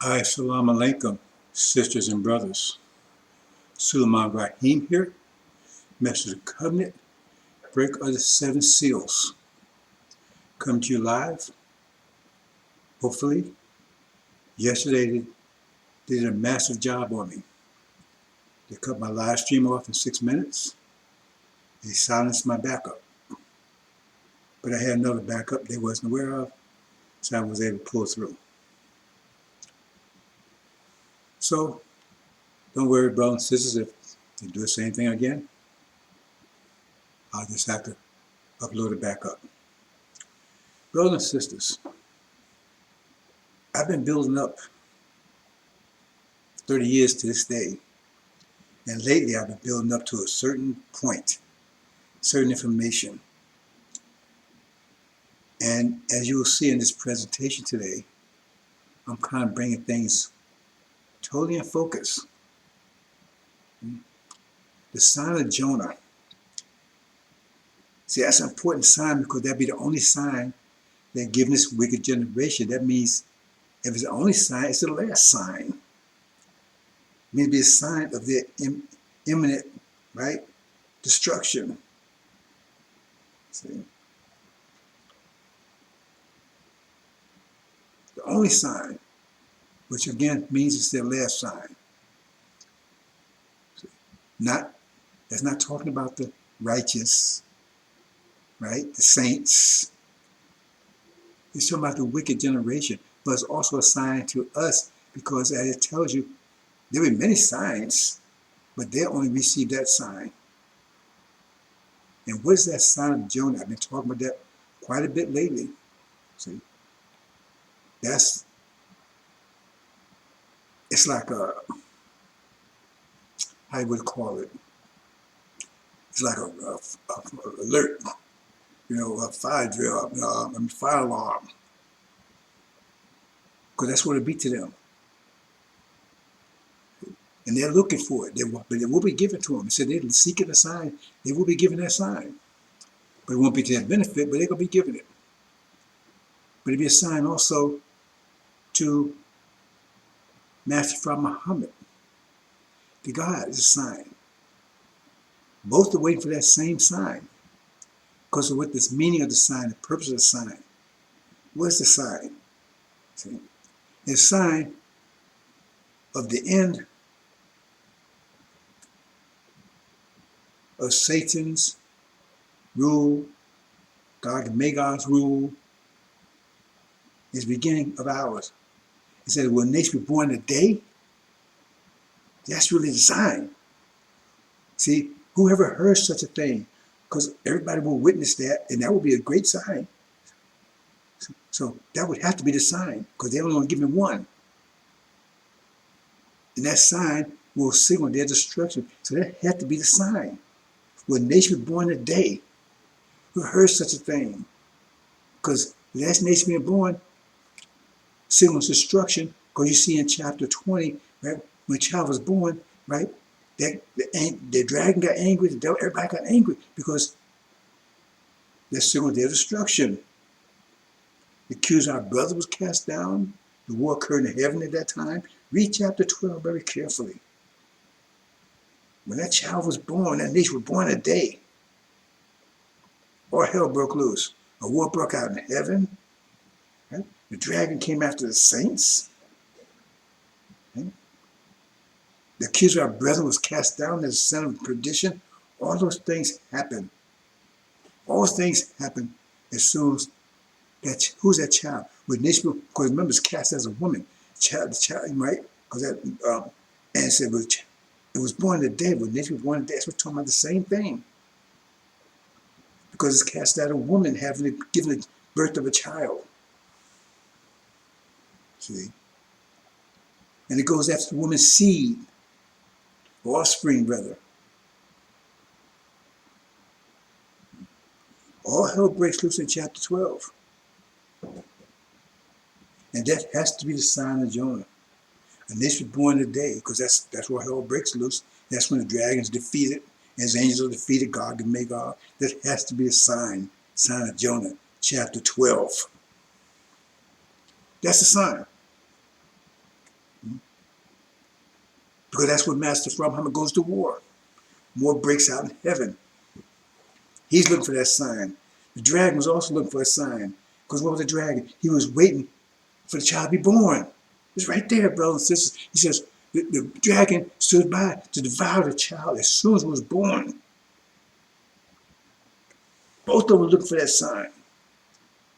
Assalamu alaikum, sisters and brothers. Sulaiman Rahim here, Message of Covenant, Break of the Seven Seals. Come to you live. Hopefully, yesterday they did a massive job on me. They cut my live stream off in 6 minutes. They silenced my backup. But I had another backup they wasn't aware of, so I was able to pull through. So, don't worry, brothers and sisters, if they do the same thing again, I'll just have to upload it back up. Brothers and sisters, I've been building up 30 years to this day. And lately I've been building up to a certain point, certain information. And as you will see in this presentation today, I'm kind of bringing things totally in focus. The sign of Jonah. See, that's an important sign because that'd be the only sign that given this wicked generation. That means if it's the only sign, it's the last sign. It means to be a sign of their imminent, right, destruction. See? The only sign, which again means it's their last sign. See? That's not talking about the righteous, right, the saints. It's talking about the wicked generation, but it's also a sign to us because as it tells you, there were many signs, but they only received that sign. And what is that sign of Jonah? I've been talking about that quite a bit lately. See, it's like a, how you would call it? It's like a alert, a fire drill, fire alarm. Because that's what it be to them. And they're looking for it. But it will be given to them. It said they're seeking a sign. They will be given that sign. But it won't be to their benefit, but they're going to be given it. But it'll be a sign also to Master Prophet Muhammad. To God is a sign. Both are waiting for that same sign. Because of what this meaning of the sign, the purpose of the sign. What's the sign? See? It's a sign of the end of Satan's rule, Gog and Magog's rule, is the beginning of ours. It said, will a nation be born today? That's really the sign. See, whoever heard such a thing, because everybody will witness that, and that would be a great sign. So that would have to be the sign, because they're only going to give me one. And that sign will signal their destruction. So that had to be the sign. Will a nation be born today? Who heard such a thing? Because the last nation being born signals destruction. Because you see in chapter 20, right, when a child was born, right, the dragon got angry, the devil, everybody got angry because that signaled their destruction. The accuser of our brother was cast down. The war occurred in heaven at that time. Read chapter 12 very carefully. When that child was born, that nation was born a day. All hell broke loose. A war broke out in heaven. Right? The dragon came after the saints. Right? The accuser of our brethren was cast down as a son of perdition. All those things happen. All those things happen as soon as that. Who's that child? With nation, because remember, it's cast as a woman. The child, right? Because that and it said it was born today. When nation was born today, that's what we're talking about the same thing. Because it's cast out a woman given the birth of a child. See? And it goes after the woman's seed, offspring, rather. All hell breaks loose in chapter 12. And that has to be the sign of Jonah. And this was born today, because that's where hell breaks loose. That's when the dragon's defeated, and his angels are defeated, Gog and Magog. That has to be a sign of Jonah, chapter 12. That's the sign. Because that's what Master Muhammad goes to war. War breaks out in heaven. He's looking for that sign. The dragon was also looking for a sign. Because what was the dragon? He was waiting for the child to be born. It's right there, brothers and sisters. He says, the dragon stood by to devour the child as soon as it was born. Both of them were looking for that sign.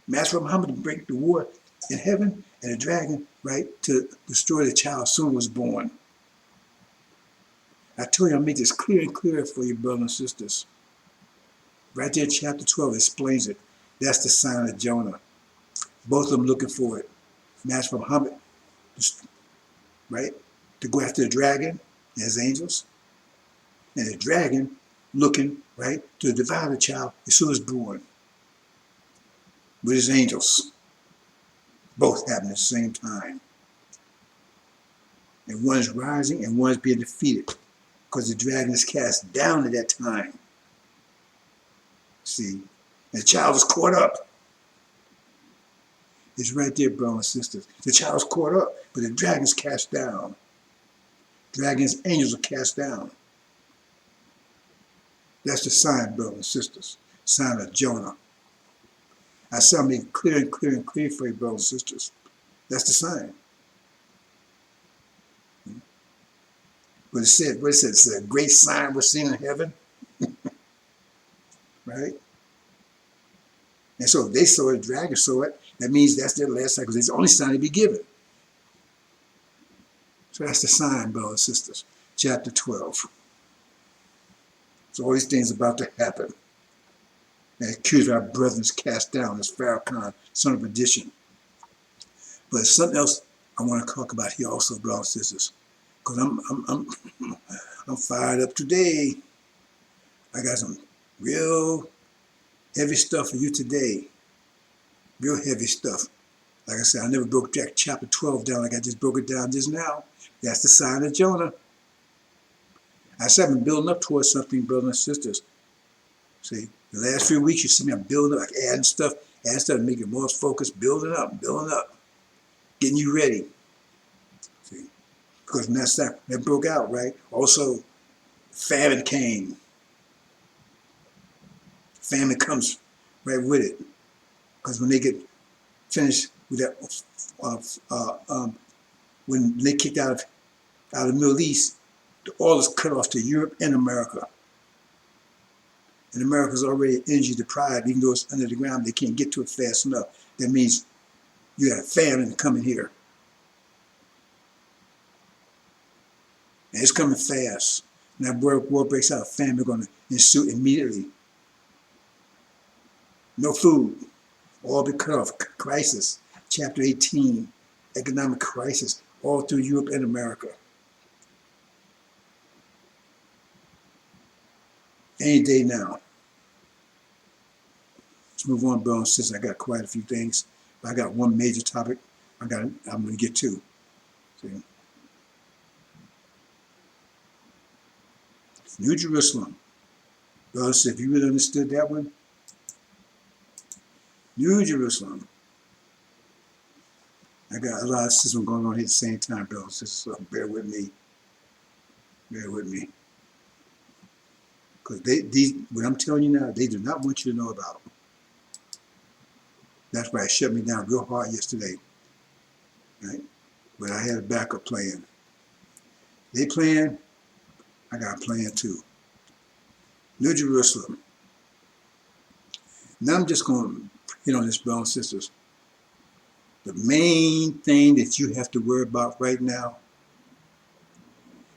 Master Muhammad to break the war in heaven, and the dragon, right, to destroy the child as soon as it was born. I told you I'll make this clear and clearer for you, brothers and sisters. Right there, chapter 12 explains it. That's the sign of Jonah. Both of them looking for it. Master Muhammad, right, to go after the dragon and his angels, and the dragon looking, right, to devour the child as soon as born with his angels. Both happen at the same time. And one is rising and one is being defeated because the dragon is cast down at that time. See, and the child is caught up. It's right there, brothers and sisters. The child is caught up, but the dragon is cast down. Dragon's angels are cast down. That's the sign, brothers and sisters. Sign of Jonah. I said I'll make it clear and clear and clear for you, brothers and sisters. That's the sign. What it said, it's a great sign we're seeing in heaven. Right? And so if they saw it, the dragon saw it, that means that's their last sign, because it's the only sign to be given. So that's the sign, brothers and sisters. Chapter 12. So all these things about to happen. And the accuser of our brethren is cast down as Farrakhan, son of perdition. But there's something else I want to talk about here also, brothers and sisters. Because I'm fired up today. I got some real heavy stuff for you today. Real heavy stuff. Like I said, I never broke chapter 12 down like I just broke it down just now. That's the sign of Jonah. I said I've been building up towards something, brothers and sisters. See, the last few weeks you see me, I'm building up, like adding stuff, making it more focused, building up, getting you ready. See, because when that broke out, right? Also, famine came. Famine comes right with it. Because when they get finished with that, when they kicked out of the Middle East, the oil is cut off to Europe and America. And America's already energy deprived, even though it's under the ground, they can't get to it fast enough. That means you got a famine coming here. And it's coming fast. And that war breaks out, famine going to ensue immediately. No food. All be cut off. Crisis. Chapter 18. Economic crisis. All through Europe and America. Any day now. Let's move on, brothers and sisters. I got quite a few things. But I got one major topic I'm going to get to. See? New Jerusalem. Brothers, if you really understood that one, New Jerusalem. I got a lot of systems going on here at the same time, brothers and sisters, so bear with me. Bear with me. Because what I'm telling you now, they do not want you to know about. That's why it shut me down real hard yesterday. Right? But I had a backup plan. They playing, I got a plan too. New Jerusalem. Now I'm just going to hit on this, brothers and sisters. The main thing that you have to worry about right now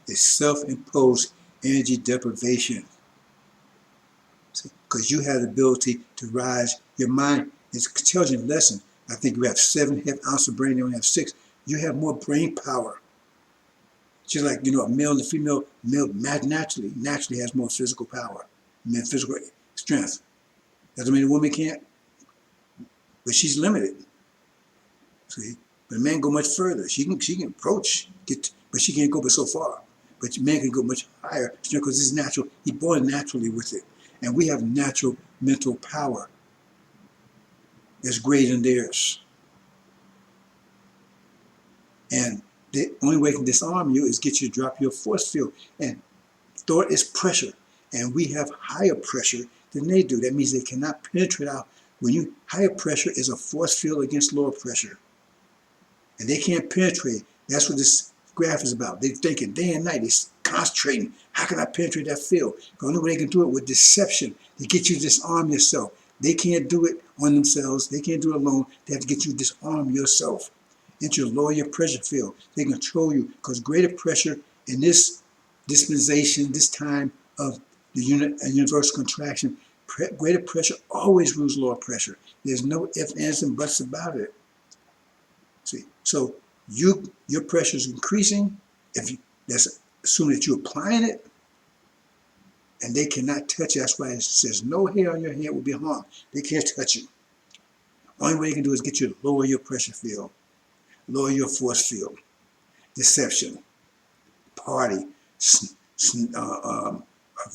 is self-imposed energy deprivation. Because you have the ability to rise your mind. It tells you a lesson. I think you have 7.5 ounces of brain, you only have 6. You have more brain power. Just like, a male and a female, male naturally has more physical power, physical strength. Doesn't mean a woman can't, but she's limited. See, but a man go much further. She can approach, but she can't go but so far. But man can go much higher because it's natural. He's born naturally with it, and we have natural mental power that's greater than theirs. And The only way it can disarm you is get you to drop your force field. And thought is pressure. And we have higher pressure than they do. That means they cannot penetrate out. Higher pressure is a force field against lower pressure. And they can't penetrate. That's what this graph is about. They're thinking day and night. They're concentrating. How can I penetrate that field? The only way they can do it with deception. They get you to disarm yourself. They can't do it on themselves. They can't do it alone. They have to get you to disarm yourself. And to lower your pressure field. They control you. Because greater pressure in this dispensation, this time of the universal contraction, greater pressure always rules lower pressure. There's no ifs, ands, and buts about it. See, so your pressure is increasing. That's assuming that you're applying it, and they cannot touch you. That's why it says no hair on your head will be harmed. They can't touch you. Only way you can do is get you to lower your pressure field, lower your force field. Deception, party,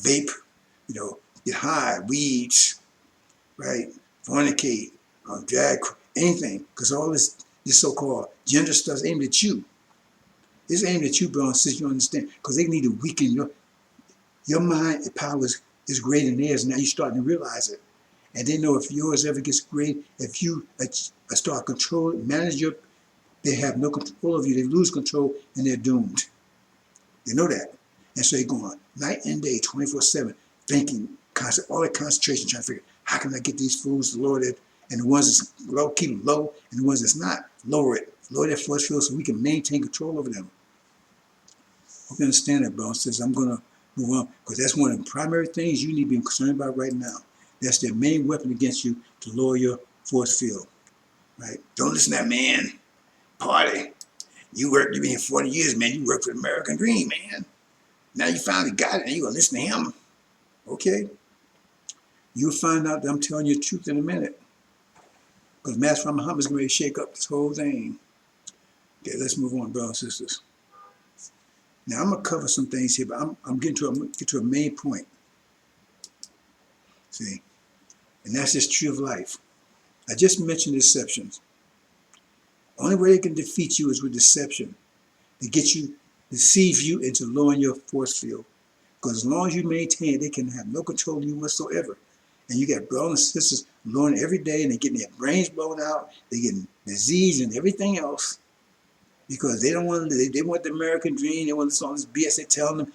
vape, get high, weeds, right? Fornicate, drag, anything, because all this so-called gender stuff is aimed at you. It's aimed at you, bro, since you understand, because they need to weaken your mind. The power is greater than theirs. Now you're starting to realize it, and they know if yours ever gets great, if you start controlling, they have no control of you. They lose control, and they're doomed. They know that, and so they're going night and day, 24/7, thinking, all that concentration, trying to figure, how can I get these fools to lower it? And the ones that's low, keep them low, and the ones that's not, lower it. Lower that force field so we can maintain control over them. Hope you understand that, bro. Says I'm gonna move on because that's one of the primary things you need to be concerned about right now. That's their main weapon against you to lower your force field. Right? Don't listen to that man. Party. You've been here 40 years, man. You work for the American dream, man. Now you finally got it, and you gonna listen to him. Okay? You'll find out that I'm telling you the truth in a minute. Because Master Muhammad is going to shake up this whole thing. Okay, let's move on, brothers and sisters. Now I'm gonna cover some things here, but I'm getting to a main point. See, and that's this tree of life. I just mentioned deceptions. Only way they can defeat you is with deception. To deceive you into lowering your force field. Because as long as you maintain it, they can have no control of you whatsoever. And you got brothers and sisters learning every day, and they're getting their brains blown out. They're getting disease and everything else. Because they don't want to, they want the American dream. They want to listen to all this BS. They're telling them,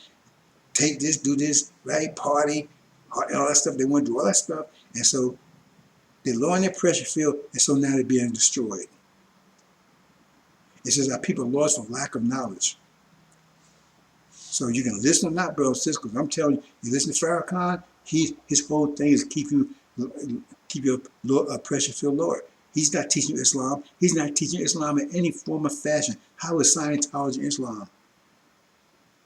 take this, do this, right? Party, and all that stuff. They want to do all that stuff. And so they're lowering their pressure field, and so now they're being destroyed. It says our people are lost for lack of knowledge. So you can listen or not, bro, sis, because I'm telling you, you listen to Farrakhan, his whole thing is keep your pressure field lower. He's not teaching you Islam. He's not teaching Islam in any form or fashion. How is Scientology Islam?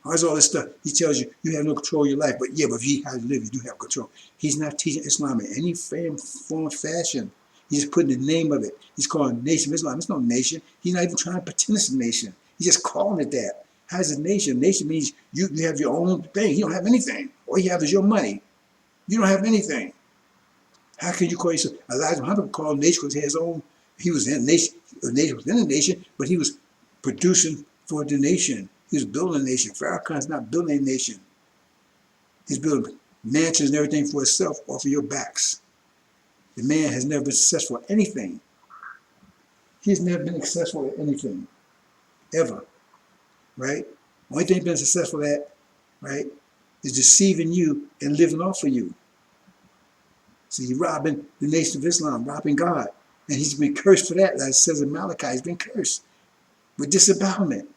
How is all this stuff? He tells you you have no control of your life, but if you how to live, you do have control. He's not teaching Islam in any form or fashion. He's just putting the name of it. He's calling it Nation of Islam. It's no nation. He's not even trying to pretend it's a nation. He's just calling it that. How's a nation? Nation means you have your own thing. You don't have anything. All you have is your money. You don't have anything. How can you call yourself? Elijah Muhammad called nation because he was in a nation, within a nation, but he was producing for the nation. He was building a nation. Farrakhan's not building a nation. He's building mansions and everything for himself off of your backs. The man has never been successful at anything. He's never been successful at anything, ever. Right? Only thing he's been successful at, right, is deceiving you and living off of you. See, he's robbing the Nation of Islam, robbing God. And he's been cursed for that. Like it says in Malachi, he's been cursed with disembowelment.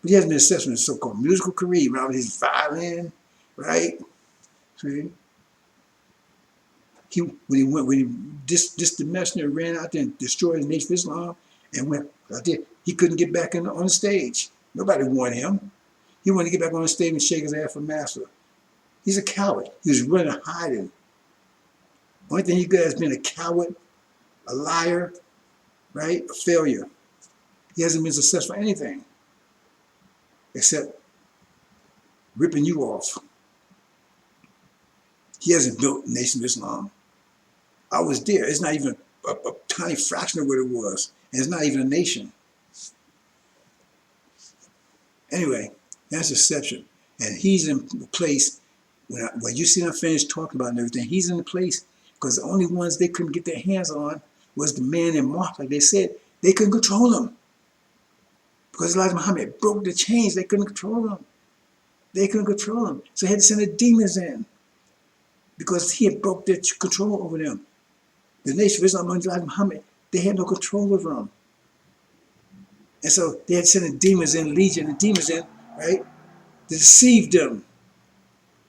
But he hasn't been successful in his so-called musical career, robbing his violin, right? See? The messenger ran out there and destroyed the Nation of Islam and went out there, he couldn't get back on the stage. Nobody wanted him. He wanted to get back on the stage and shake his ass for master. He's a coward. He was running and hiding. Only thing he got has been a coward, a liar, right? A failure. He hasn't been successful at anything except ripping you off. He hasn't built the Nation of Islam. I was there. It's not even a tiny fraction of what it was. And it's not even a nation. Anyway, that's deception. And he's in the place, when you see them finished talking about and everything, he's in the place because the only ones they couldn't get their hands on was the man in Mark, like they said. They couldn't control him because Elijah Muhammad broke the chains. They couldn't control him. They couldn't control him. So he had to send the demons in because he had broke their control over them. The nation of Islam under Elijah Muhammad, they had no control over them. And so they had to send the demons in, legion, the demons in, right, to deceive them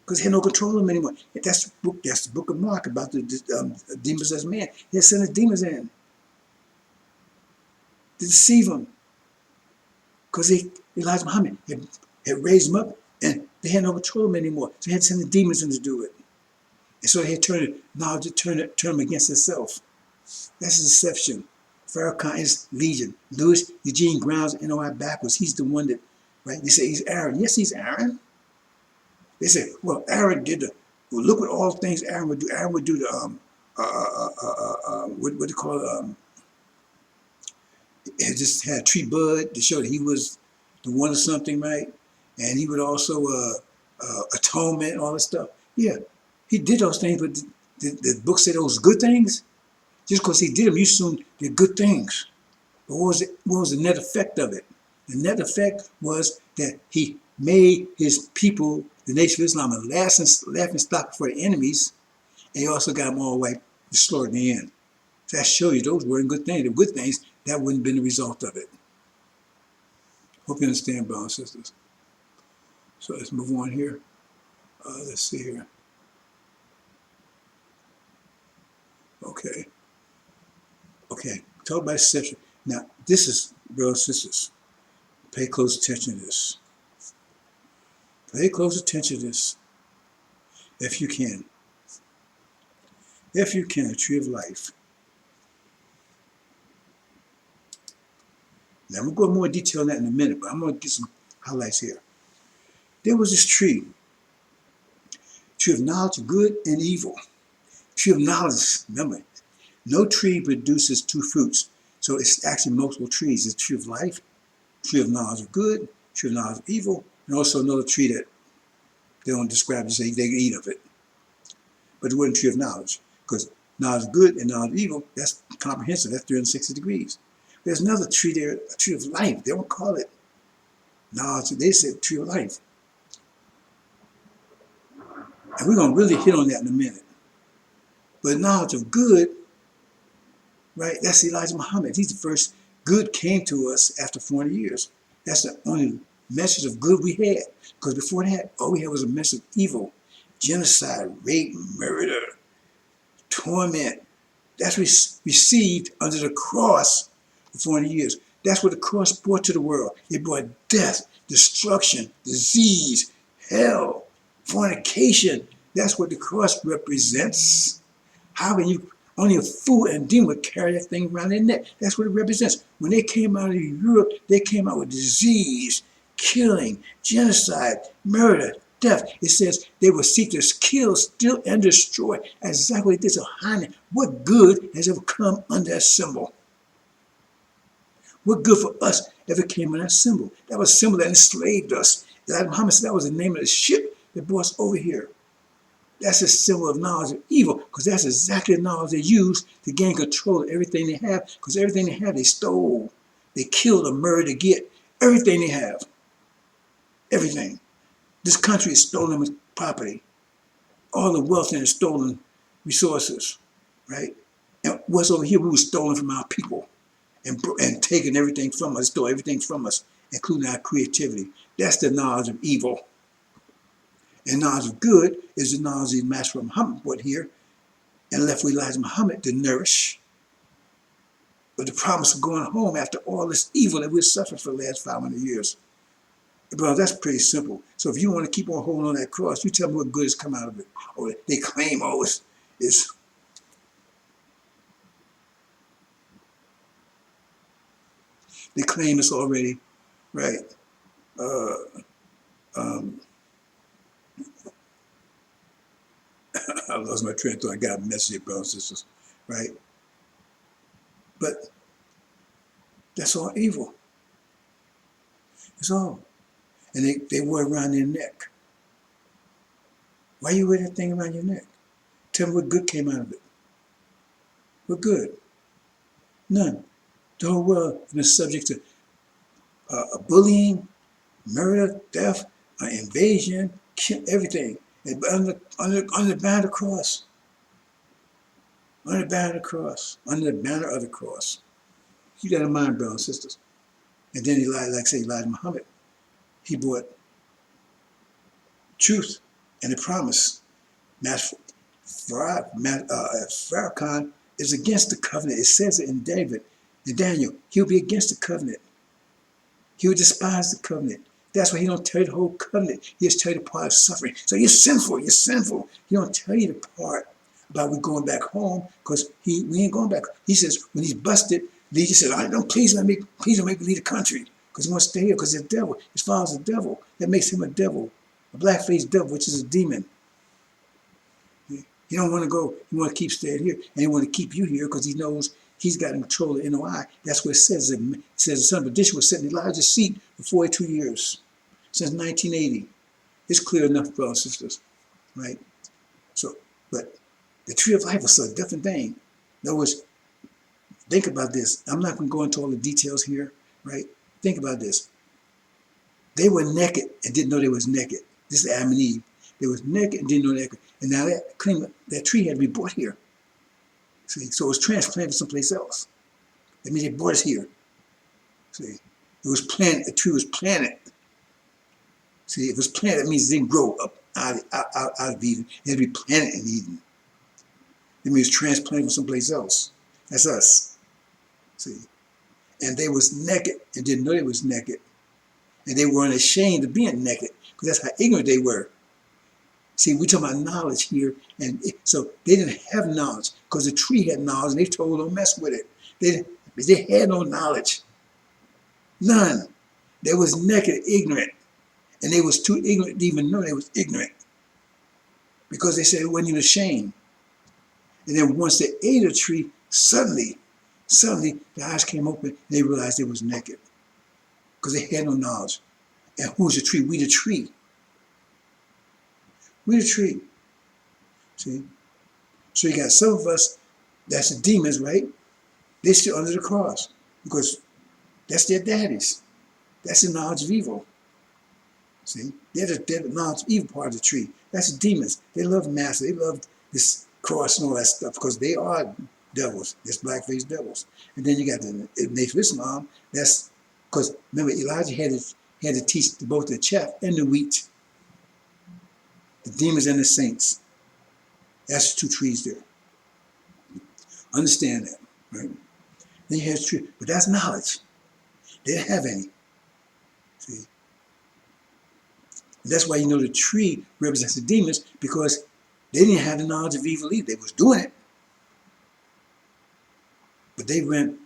because he had no control of them anymore. That's the book of Mark about the demons as man. He had sent the demons in to deceive them because Elijah Muhammad had raised them up and they had no control of them anymore. So he had to send the demons in to do it. And so he had turned them against itself. That's a deception. Farrakhan is legion. Louis Eugene Grounds NOI backwards. He's the one that, right? They say he's Aaron. Yes, he's Aaron. They say, well, Aaron did well, look what all things Aaron would do. Aaron would do the, what do you call it? It just had a tree bud to show that he was the one or something, right? And he would also atonement, all this stuff. Yeah, he did those things, but the book said those good things. Just because he did them, you assume they're good things. But what was the net effect of it? The net effect was that he made his people, the Nation of Islam, a laughing stock for the enemies, and he also got them all wiped, destroyed in the end. So that shows you those weren't good things. The good things, that wouldn't have been the result of it. Hope you understand, brothers and sisters. So let's move on here. Let's see here. Okay. Okay, talk about deception. Now, this is, brothers and sisters, pay close attention to this. Pay close attention to this, if you can. If you can, the tree of life. Now, I'm going to go into more detail on that in a minute, but I'm going to get some highlights here. There was this tree of knowledge of good and evil. Tree of knowledge, remember, no tree produces two fruits. So it's actually multiple trees. It's tree of life, tree of knowledge of good, tree of knowledge of evil, and also another tree that they don't describe to say they can eat of it. But it wasn't tree of knowledge, because knowledge of good and knowledge of evil, that's comprehensive, that's 360 degrees. There's another tree there, a tree of life. They don't call it knowledge, they said tree of life. And we're going to really hit on that in a minute. But knowledge of good, right, that's Elijah Muhammad. He's the first good came to us after 40 years. That's the only message of good we had. Because before that, all we had was a message of evil, genocide, rape, murder, torment. That's received under the cross for 40 years. That's what the cross brought to the world. It brought death, destruction, disease, hell, fornication. That's what the cross represents. How can you, only a fool and demon would carry that thing around their neck. That's what it represents. When they came out of Europe, they came out with disease, killing, genocide, murder, death. It says they will seek to kill, steal, and destroy. Exactly what it did. So, honey, what good has ever come under that symbol? What good for us ever came under that symbol? That was a symbol that enslaved us. Elijah Muhammad said that was the name of the ship that brought us over here. That's a symbol of knowledge of evil, because that's exactly the knowledge they use to gain control of everything they have, because everything they have, they stole. They killed or murdered to get everything they have. Everything. This country is stolen property. All the wealth and the stolen resources, right? And what's over here, we were stolen from our people and taken everything from us, stole everything from us, including our creativity. That's the knowledge of evil. And knowledge of good is the knowledge of Master Muhammad brought here and left with Elijah Muhammad to nourish. But the promise of going home after all this evil that we've suffered for the last 500 years. Bro, that's pretty simple. So if you want to keep on holding on that cross, you tell me what good has come out of it. Or they claim, oh, it's they claim it's already, right? I lost my train of thought. I got a message here, brothers and sisters, right? But that's all evil. It's all. and they wore it around their neck. Why you wear that thing around your neck? Tell me what good came out of it. What good? None. The whole world has been subject to bullying, murder, theft, invasion, everything. And under the banner of the cross. Under the banner of the cross. Under the banner of the cross. Keep that in mind, brothers and sisters. And then Elijah Muhammad, he brought truth and the promise. Farrakhan is against the covenant. It says it in Daniel. He'll be against the covenant. He would despise the covenant. That's why he don't tell you the whole covenant. He just tell you the part of suffering. So you're sinful. You're sinful. He don't tell you the part about we going back home because we ain't going back. He says when he's busted, he says, please don't make me leave the country because he wants to stay here because he's a devil. His father's a devil. That makes him a devil, a black-faced devil, which is a demon. He don't want to go. He want to keep staying here, and he want to keep you here because he knows he's got control of NOI. That's what it says. It says the son of perdition was sitting in Elijah's seat for 42 years, since 1980. It's clear enough, brothers and sisters, right? So, but the tree of life was a different thing. In other words, think about this. I'm not going to go into all the details here, right? Think about this. They were naked and didn't know they was naked. This is Adam and Eve. They was naked and didn't know they were naked. And now that tree had to be brought here. See, so it was transplanted someplace else. That means they brought us here. See, it was planted. The tree was planted. See, if it was planted, that means it didn't grow up out of Eden. It had to be planted in Eden. It means transplanted from someplace else. That's us. See, and they was naked and didn't know they was naked, and they weren't ashamed of being naked because that's how ignorant they were. See, we're talking about knowledge here, and so they didn't have knowledge because the tree had knowledge, and they told them don't mess with it. They had no knowledge, none. They was naked, ignorant, and they was too ignorant to even know they was ignorant because they said it wasn't even ashamed. And then once they ate a tree, suddenly the eyes came open, and they realized they was naked because they had no knowledge. And who's the tree? We the tree. We the tree. See? So you got some of us, that's the demons, right? They're still under the cross because that's their daddies. That's the knowledge of evil. See? They're the knowledge of evil part of the tree. That's the demons. They love master. They love this cross and all that stuff because they are devils. It's black-faced devils. And then you got the Nation of Islam. That's because remember Elijah had to teach both the chaff and the wheat. The demons and the saints. That's the two trees there. Understand that, right? Then you have tree, but that's knowledge. They didn't have any. See? And that's why you know the tree represents the demons because they didn't have the knowledge of evil either. They was doing it. But they went,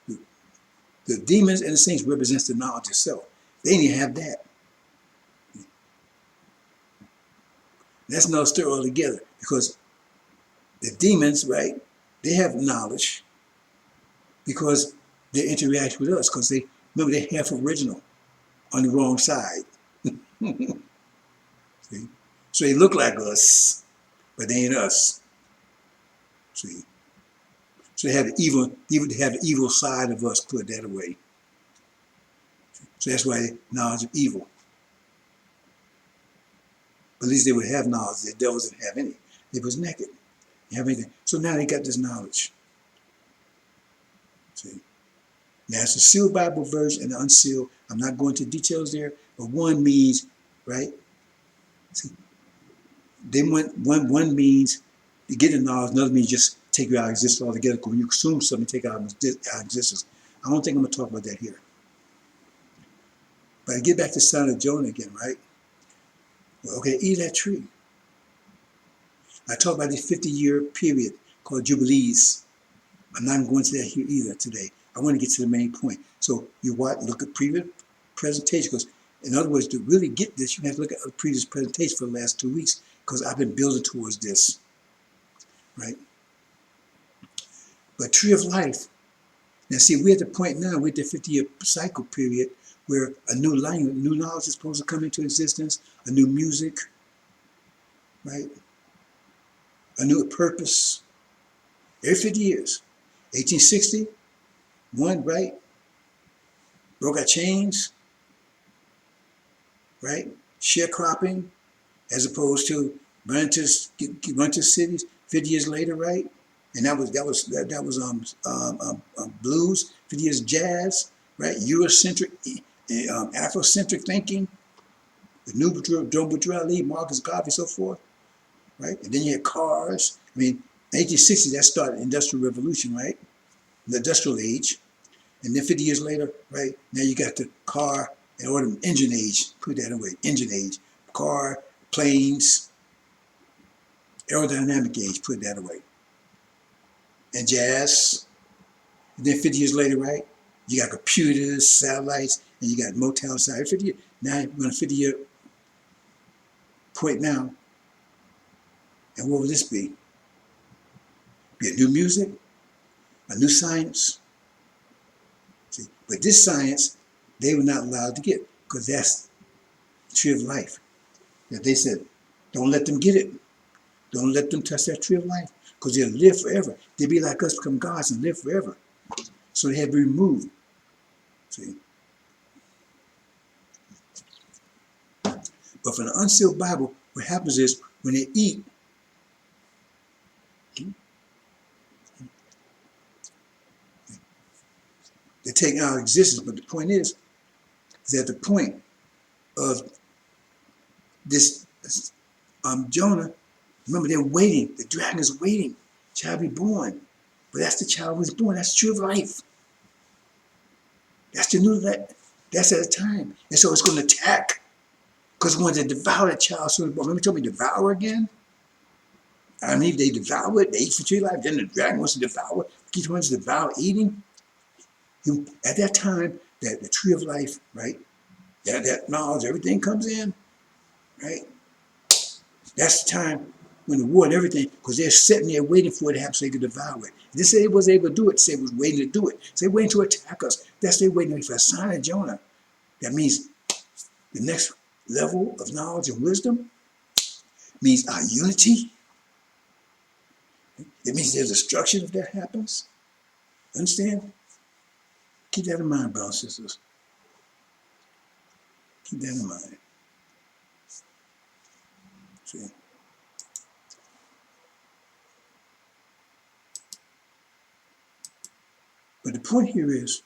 the demons and the saints represents the knowledge itself. They didn't even have that. That's another story altogether because the demons, right, they have knowledge because they interact with us because remember, they're half original on the wrong side. See? So they look like us, but they ain't us. See? So they have the evil side of us, put that away. So that's why knowledge of evil. But at least they would have knowledge. The devils didn't have any. They was naked. They have anything. So now they got this knowledge. See? Now it's the sealed Bible version and the unsealed. I'm not going into details there, but one means, right? See, one means to get the knowledge, another means just take you out of existence altogether. When you consume something, take out of existence. I don't think I'm going to talk about that here. But I get back to the son of Jonah again, right? Well, okay, eat that tree. I talk about the 50-year period called Jubilees. I'm not going to that here either today. I want to get to the main point. So you look at previous presentation because, in other words, to really get this, you have to look at the previous presentation for the last 2 weeks because I've been building towards this, right? But tree of life. Now, see, we're at the point now, we're at the 50-year cycle period where a new language, new knowledge is supposed to come into existence, a new music, right? A new purpose. Every 50 years. 1860, one, right? Broke our chains, right? Sharecropping, as opposed to run to cities 50 years later, right? And that was blues. 50 years jazz, right? Eurocentric, Afrocentric thinking, the new bourgeoisie, Marcus Garvey, so forth, right? And then you had cars. I mean, 1860, that started the Industrial Revolution, right? The Industrial Age. And then 50 years later, right, now you got the car and engine age, put that away, engine age. Car, planes, aerodynamic age, put that away. And jazz. And then 50 years later, right, you got computers, satellites, and you got Motown side. 50 years. Now we're on a 50-year point now. And what will this be? Be a new music, a new science. See, but this science, they were not allowed to get, because that's the tree of life. That they said, don't let them get it. Don't let them touch that tree of life, because they'll live forever. They'll be like us, become gods and live forever. So they have to be removed. See? But for the unsealed Bible, what happens is when they eat, they take out existence. But the point is that the point of this Jonah, remember they're waiting. The dragon is waiting. Child be born. But that's the child who was born. That's the tree of life. That's the new life. That's at a time. And so it's going to attack. Because it wanted to devour that child. So remember you told me devour again? I mean, they devour it. They eat for tree life. Then the dragon wants to devour it. He wants to devour eating. At that time, that the tree of life, right? That knowledge, everything comes in, right? That's the time when the war and everything, because they're sitting there waiting for it to happen so they could devour it. They say they was able to do it. Say it was waiting to do it. Say waiting to attack us. That's they waiting for a sign of Jonah. That means the next level of knowledge and wisdom means our unity. It means there's destruction if that happens. Understand? Keep that in mind, brothers and sisters. Keep that in mind. See? But the point here is,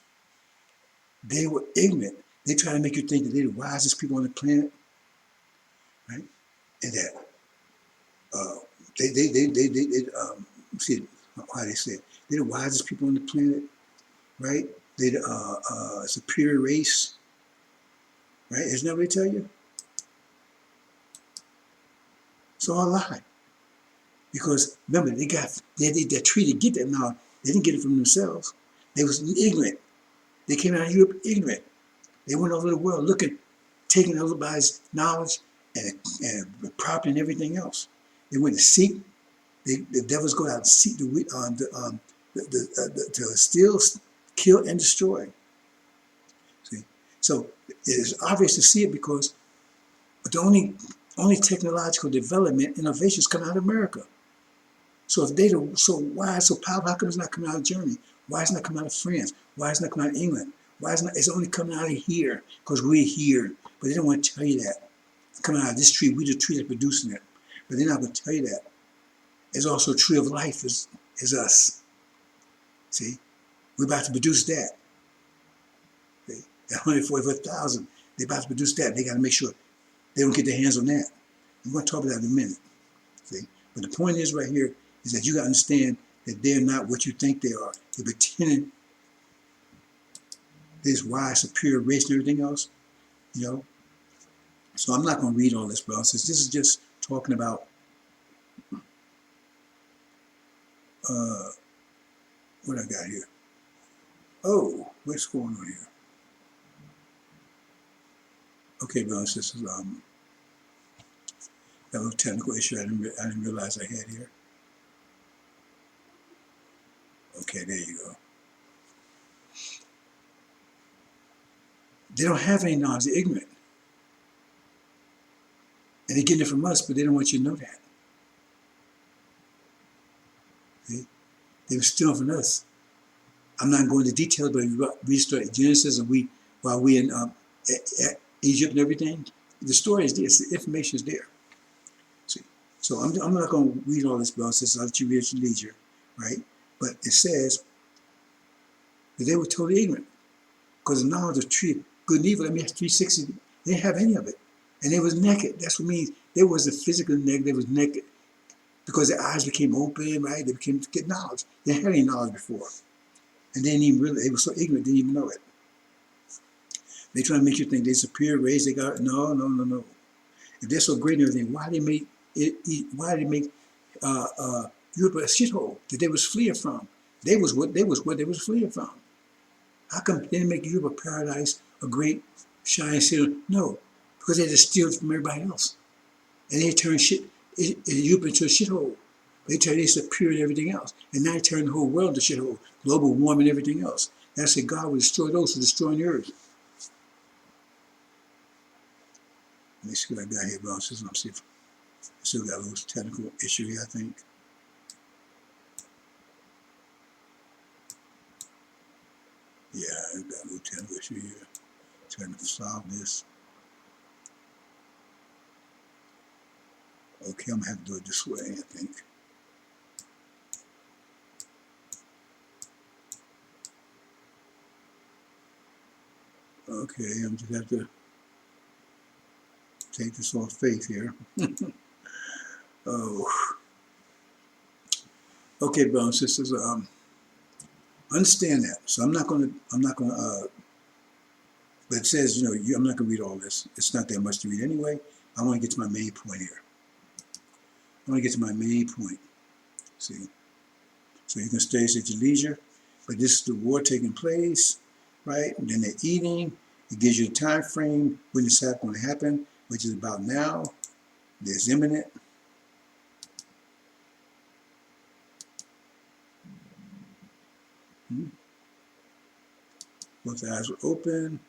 they were ignorant. They try to make you think that they're the wisest people on the planet, right? And that see how they say it. They're the wisest people on the planet, right? They're the superior race, right? Isn't that what they tell you? It's all a lie. Because remember, that tree to get that knowledge. They didn't get it from themselves. They was ignorant. They came out of Europe ignorant. They went over the world looking, taking everybody's knowledge and property and everything else. They went to seek. The devils go out to seek to steal, kill, and destroy. See, so it is obvious to see it because the only technological development, innovations come out of America. So if they're so wise, so powerful, how come it's not coming out of Germany? Why is it not coming out of France? Why is it not coming out of England? Why is it not, it's only coming out of here? Because we're here. But they don't want to tell you that. It's coming out of this tree. We're the tree that's producing it. But they're not going to tell you that. There's also a tree of life is us. See? We're about to produce that. See? That 144,000, they're about to produce that. They got to make sure they don't get their hands on that. We're going to talk about that in a minute. See? But the point is right here is that you got to understand that they're not what you think they are. They're pretending this wise, superior race and everything else, you know. So I'm not going to read all this, bro. Since this is just talking about what I got here. Oh, what's going on here? Okay, brothers and sisters, that was a technical issue I didn't realize I had here. Okay, there you go. They don't have any knowledge. They're ignorant. And they're getting it from us, but they don't want you to know that. Okay? They were stealing from us. I'm not going into details, but we start Genesis and while we in Egypt and everything, the story is there. The information is there. See? So I'm not going to read all this, but I'll let you read at your leisure, right? But it says that they were totally ignorant because the knowledge of tree of good and evil, I mean, 360, they didn't have any of it. And they was naked. That's what it means. They wasn't physically naked, they was naked. Because their eyes became open, right? They became to get knowledge. They had any knowledge before. And they didn't even really, they were so ignorant, they didn't even know it. They try to make you think they superior race, they got, no. If they're so great and everything, why did they make Europe a shithole that they was fleeing from? They was what they was fleeing from. How come they didn't make Europe a paradise, a great shining city? No, because they just steal from everybody else. And they turn Europe into a shithole. They turn it superior to everything else. And now they turn the whole world into shithole, global warming and everything else. That's why God would destroy those who are destroying the earth. Let me see what I got here, bro. Let's see if I still got a little technical issue here, I think. Yeah, I got a little technical issue here. Trying to solve this. Okay, I'm gonna have to do it this way, I think. Okay, I'm just have to take this off faith here. Oh, okay, brothers and sisters. Understand that. So I'm not gonna. But it says, I'm not gonna read all this. It's not that much to read anyway. I want to get to my main point here. I want to get to my main point. See, so you can stay at your leisure. But this is the war taking place, right? And then they're eating. It gives you a time frame when it's going to happen, which is about now. It's imminent. Both eyes were open.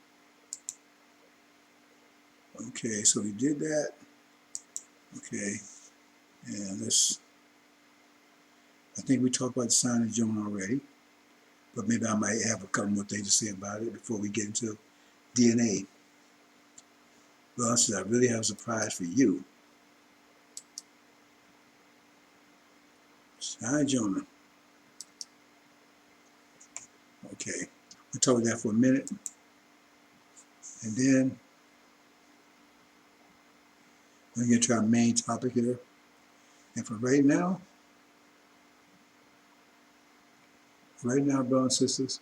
Okay, so we did that. Okay, and I think we talked about the sign of Jonah already, but maybe I might have a couple more things to say about it before we get into DNA. Well, I really have a surprise for you. Sign of Jonah. Okay, we'll talk about that for a minute, and then we're going to get to our main topic here. And for right now, brothers and sisters,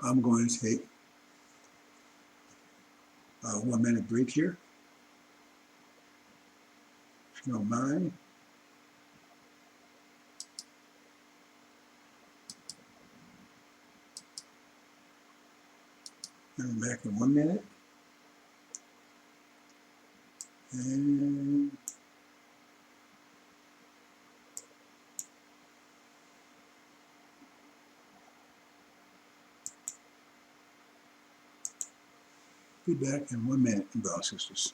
I'm going to take a 1 minute break here, if you don't mind. I'm back in 1 minute. And be back in 1 minute, brothers and sisters.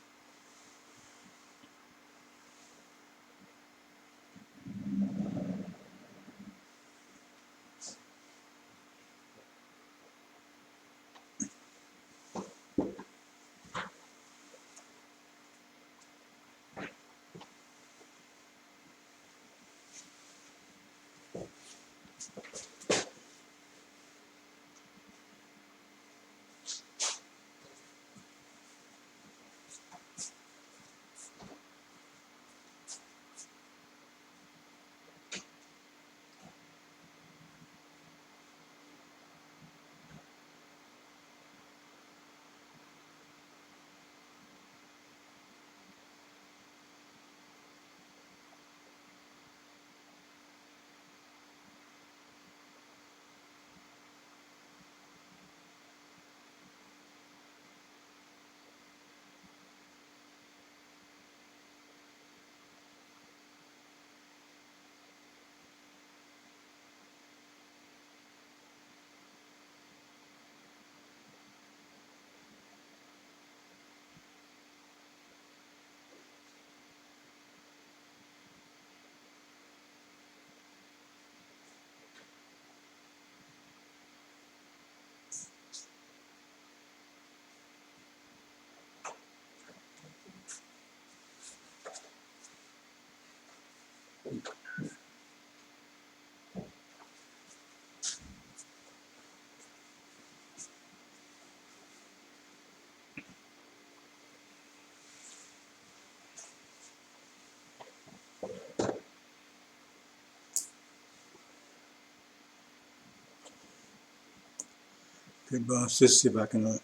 Okay, boss, let's see if I can do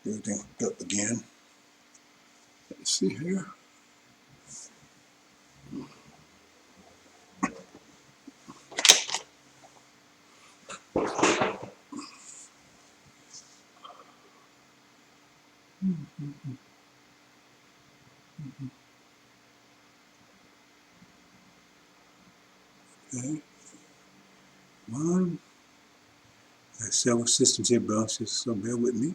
everything up again. Let's see here. Okay, one. There's several systems here, boss, so bear with me.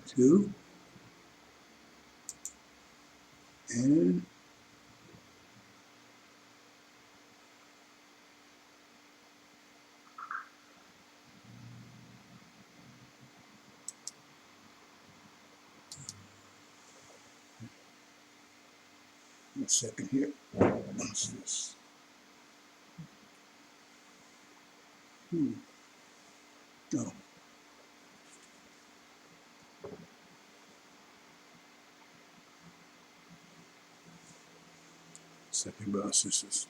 Two. And a second here. What's this? Oh. Second boss, this is.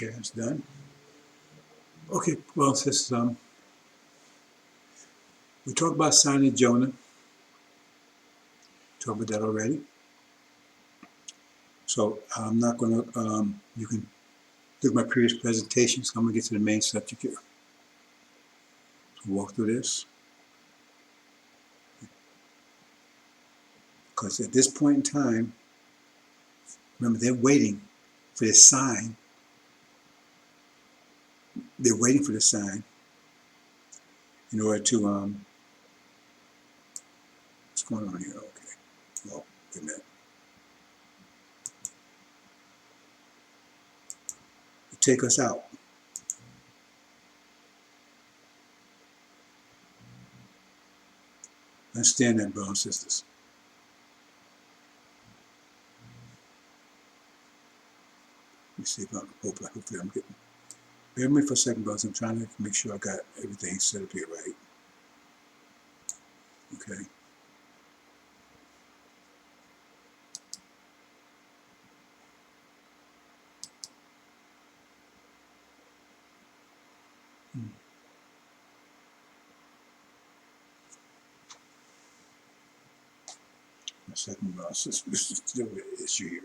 Okay, that's done. Okay, well, since we talked about signing Jonah, talked about that already. So I'm not going to, you can look at my previous presentations. I'm going to get to the main subject here. So walk through this. Because at this point in time, remember, they're waiting for this sign. They're waiting for the sign in order to, what's going on here? Okay. Well, wait a minute. Take us out. Understand that, brothers and sisters. Let me see if hopefully I'm getting. Bear with me for a second, brothers. I'm trying to make sure I got everything set up here right. Okay. A second, brothers. This is still an issue here.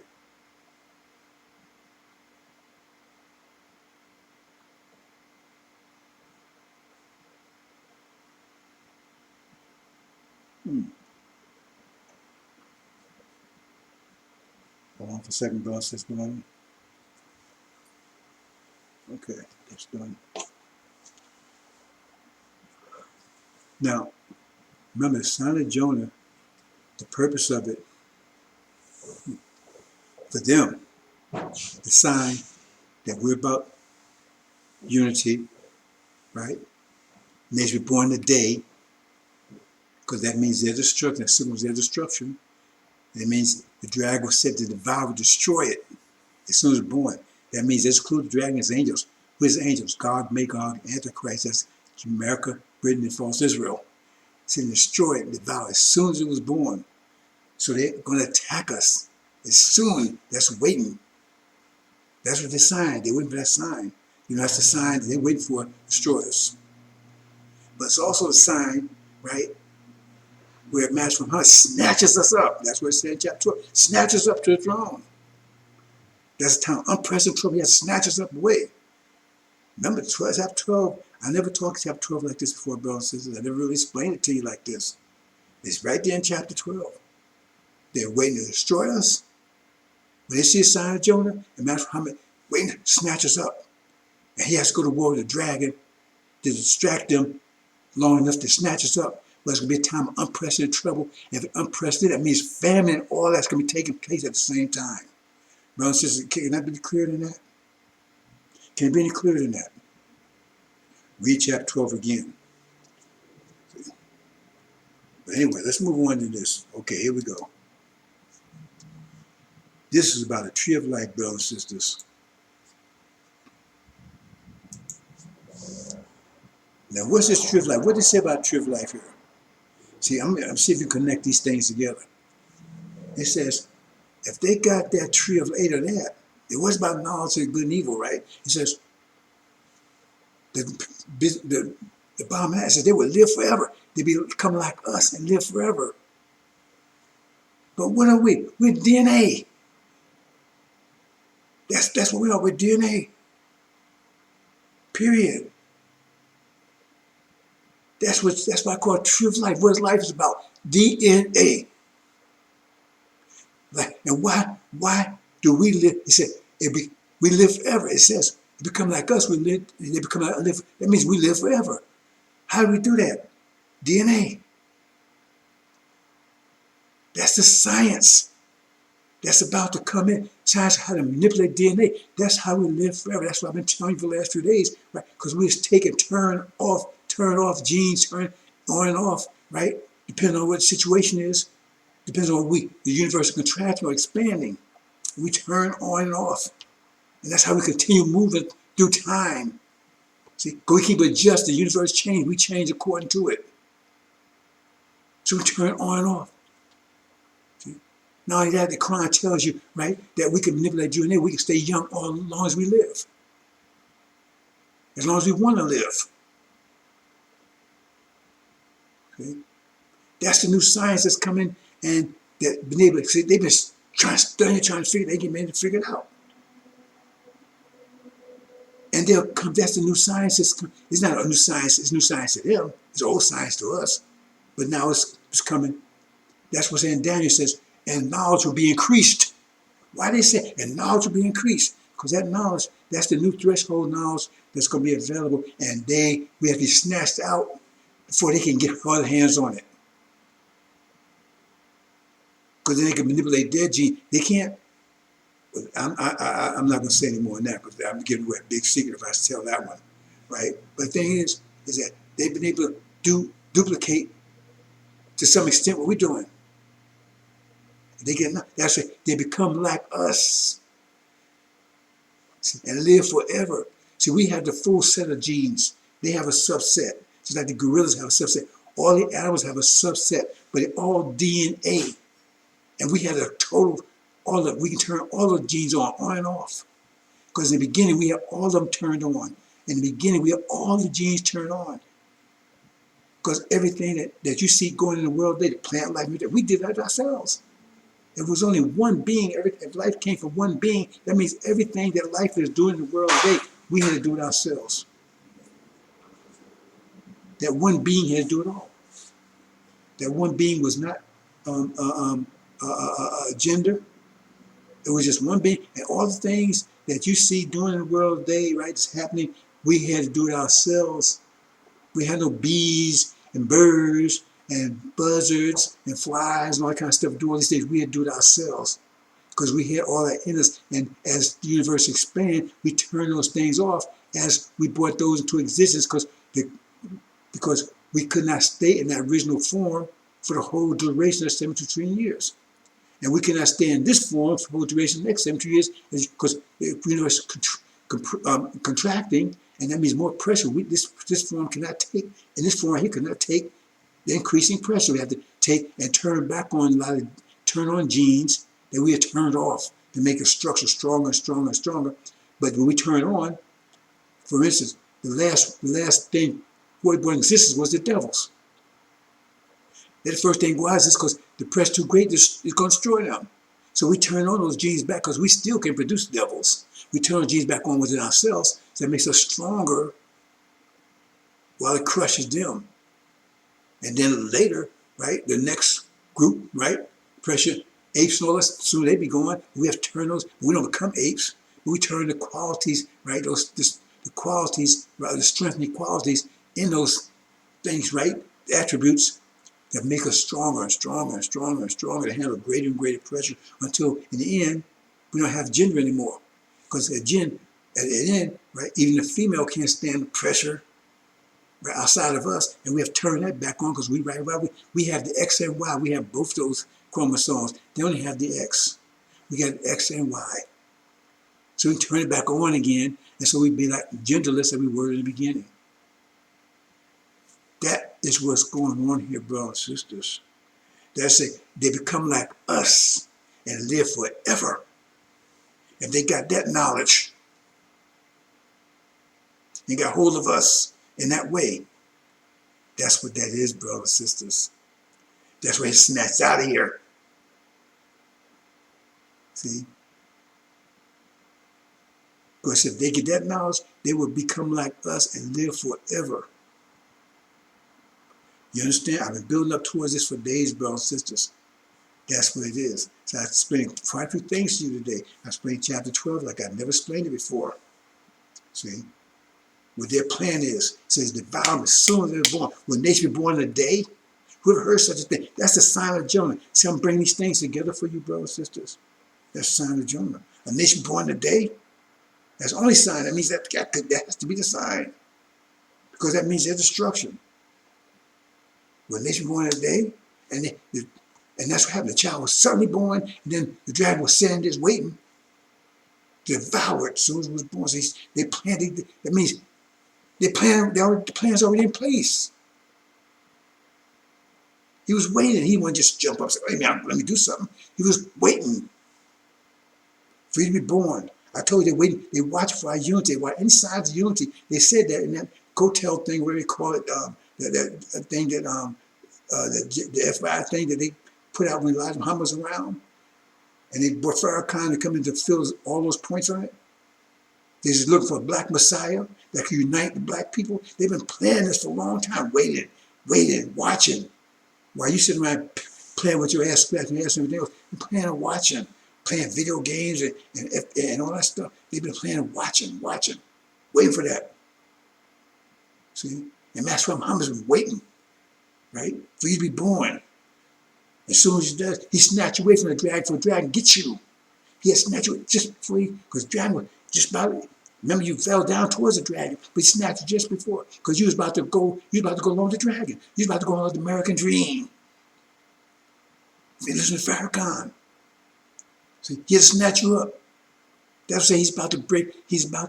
Hold on for a second, brothers. That's going. Okay, that's done. Now, remember, the sign of Jonah, the purpose of it, for them, the sign that we're about unity, right? And they should be born today, because that means their destruction, that signals their destruction. That means the dragon was set to devour, destroy it as soon as it's born. That means let's include the dragon as angels. Who is angels? God, Magog, Antichrist. That's America, Britain, and false Israel. It's to destroy it, devour as soon as it was born. So they're going to attack us as soon. That's waiting. That's what they're sign. They're waiting for that sign. You know, that's the sign that they're waiting for to destroy us. But it's also a sign, right, where a match from her snatches us up. That's what it said in chapter 12. Snatches up to the throne. That's the time. Unprecedented trouble. He has to snatch us up away. Remember, chapter 12. I never talked chapter 12 like this before, brothers and sisters. I never really explained it to you like this. It's right there in chapter 12. They're waiting to destroy us. When they see a sign of Jonah, and Master Muhammad waiting to snatch us up. And he has to go to war with the dragon to distract them long enough to snatch us up. But it's going to be a time of unprecedented trouble. And if it's unprecedented, that means famine and all that's going to be taking place at the same time. Brothers and sisters, can that be clearer than that? Can it be any clearer than that? Read chapter 12 again. But anyway, let's move on to this. Okay, here we go. This is about a tree of life, brothers and sisters. Now, what's this tree of life? What does it say about tree of life here? See, I'm see if you connect these things together. It says, if they got that tree of ate of that, it was about knowledge of good and evil, right? It says, the bottom line says they would live forever. They'd become like us and live forever. But what are we? We're DNA. That's what we are. We're DNA. Period. That's why I call it tree of life. What life is about? DNA. Like, and why do we live? He said, we live forever. It says, it become like us. We live. They become like live. That means we live forever. How do we do that? DNA. That's the science that's about to come in. Science, how to manipulate DNA. That's how we live forever. That's what I've been telling you for the last few days, right? Because we just take and turn off genes, turn on and off, right? Depending on what the situation is, depends on what the universe is contracting or expanding. We turn on and off. And that's how we continue moving through time. See, we keep adjusting. The universe change. We change according to it. So we turn on and off. See? Not only that, the Quran tells you, right, that we can manipulate DNA. We can stay young as long as we live. As long as we want to live. Okay? That's the new science that's coming, and that been able to see. They've been trying to figure. They get to figure it out, and they'll come. That's the new science. It's not a new science. It's new science to them. It's old science to us, but now it's coming. That's what's in Daniel says, and knowledge will be increased. Why they say, and knowledge will be increased? Because that knowledge, that's the new threshold knowledge that's going to be available, and we have to be snatched out before they can get all their hands on it. Because then they can manipulate their gene. They can't. I'm not going to say any more than that because I'm giving away a big secret if I tell that one, right? But the thing is that they've been able to duplicate to some extent what we're doing. That's it. They become like us and live forever. See, we have the full set of genes. They have a subset. Just like the gorillas have a subset. All the animals have a subset, but it's all DNA. And we have a total, we can turn all the genes on and off. Because in the beginning, we have all of them turned on. In the beginning, we have all the genes turned on. Because everything that you see going in the world today, the plant life, we did that ourselves. If it was only one being, if life came from one being, that means everything that life is doing in the world today, we had to do it ourselves. That one being had to do it all. That one being was not gender. It was just one being. And all the things that you see doing in the world today, right, is happening, we had to do it ourselves. We had no bees and birds and buzzards and flies and all that kind of stuff. Do all these things. We had to do it ourselves because we had all that in us. And as the universe expanded, we turned those things off as we brought those into existence because we could not stay in that original form for the whole duration of 72 trillion years. And we cannot stay in this form for the whole duration of the next 72 years because the universe is contracting, and that means more pressure. This form cannot take, and this form here cannot take the increasing pressure. We have to take and turn back on turn on genes that we have turned off to make the structure stronger and stronger and stronger. But when we turn on, for instance, the last thing what existed was the devils. The first thing was is because the pressure too great is going to destroy them. So we turn on those genes back because we still can produce devils. We turn the genes back on within ourselves, so that makes us stronger while it crushes them. And then later, right, the next group, right, pressure, apes and all that, soon they be gone. We have to turn those, we don't become apes, but we turn the qualities, right, the qualities, right, the strengthening qualities in those things, right, the attributes that make us stronger and stronger and stronger and stronger to handle greater and greater pressure until in the end we don't have gender anymore. Because at the end, right, even the female can't stand the pressure right outside of us, and we have to turn that back on because we have the X and Y. We have both those chromosomes. They only have the X. We got X and Y. So we turn it back on again, and so we'd be like genderless as we were in the beginning. That is what's going on here, brothers and sisters. That's it. They become like us and live forever. If they got that knowledge and got hold of us in that way, that's what that is, brothers and sisters. That's why he snatched out of here. See? Because if they get that knowledge, they will become like us and live forever. You understand? I've been building up towards this for days, brothers and sisters. That's what it is. So I explained quite a few things to you today. I explained chapter 12 like I've never explained it before. See? What their plan is. It says devour them as soon as they're born. Will nature be born in a day? Who ever heard such a thing? That's the sign of Jonah. See, I'm bringing these things together for you, brothers and sisters. That's the sign of Jonah. A nation born in a day? That's the only sign. That means that has to be the sign. Because that means their destruction. Will a nation born in a day? And that's what happened. The child was suddenly born, and then the dragon was sitting there waiting to devour it as soon as it was born. So they planned. That means the plan's already in place. He was waiting. He wouldn't just jump up and say, "Hey, man, let me do something." He was waiting for you to be born. I told you they waiting. They watch for our unity. Why any signs of unity? They said that in that Cotel thing, where they call it that thing that the FBI thing that they put out when Elijah Muhammad was around, and they brought Farrakhan to come in to fill all those points on it. They just looking for a black messiah that can unite the black people. They've been planning this for a long time, waiting, watching. While you sitting around playing with your ass, scratching your ass and everything else, you're playing and watching, playing video games and all that stuff. They've been playing and watching, waiting for that. See? And that's why Muhammad's been waiting, right? For you to be born. As soon as he does, he snatched you away from the dragon, for the dragon gets you. He had snatched you just before because the dragon was just about, remember you fell down towards the dragon, but he snatched you just before, because you was about to go along with the dragon. You was about to go along with the American dream. You listen to Farrakhan. So he had to snatch you up. That's say he's about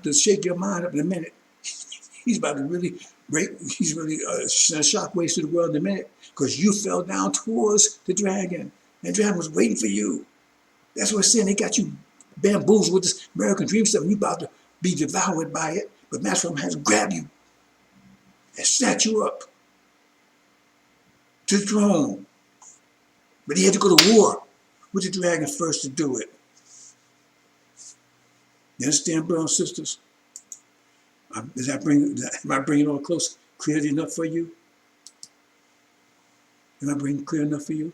to shake your mind up in a minute. He's about to really send shockwaves to the world in a minute, because you fell down towards the dragon. And the dragon was waiting for you. That's what it's saying. They got you bamboozled with this American dream stuff, and you about to be devoured by it. But Master has to grab you and snatch you up to the throne. But he had to go to war with the dragon first to do it. You understand, brothers and sisters? Am I bringing it all close, clearly enough for you? Am I bringing it clear enough for you?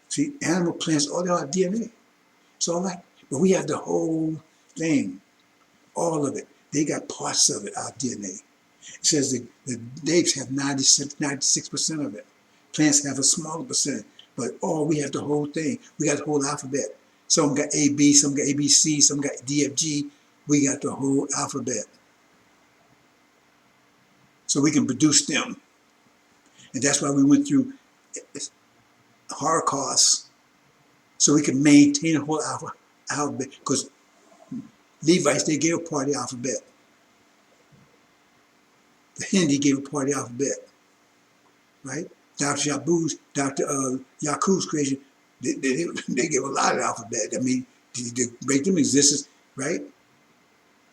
See, animal, plants, all they are DNA. It's all that. But we have the whole thing, all of it. They got parts of it, our DNA. It says the apes have 96% of it. Plants have a smaller percent. But we have the whole thing. We got the whole alphabet. Some got A, B, some got A, B, C, some got D, F, G. We got the whole alphabet. So we can produce them. And that's why we went through Holocaust, so we can maintain a whole alphabet. Because Levites, they gave a part of the alphabet. The Hindi gave a part of the alphabet. Right? Dr. Yakub's creation, they gave a lot of the alphabet. I mean, to make them existence, right?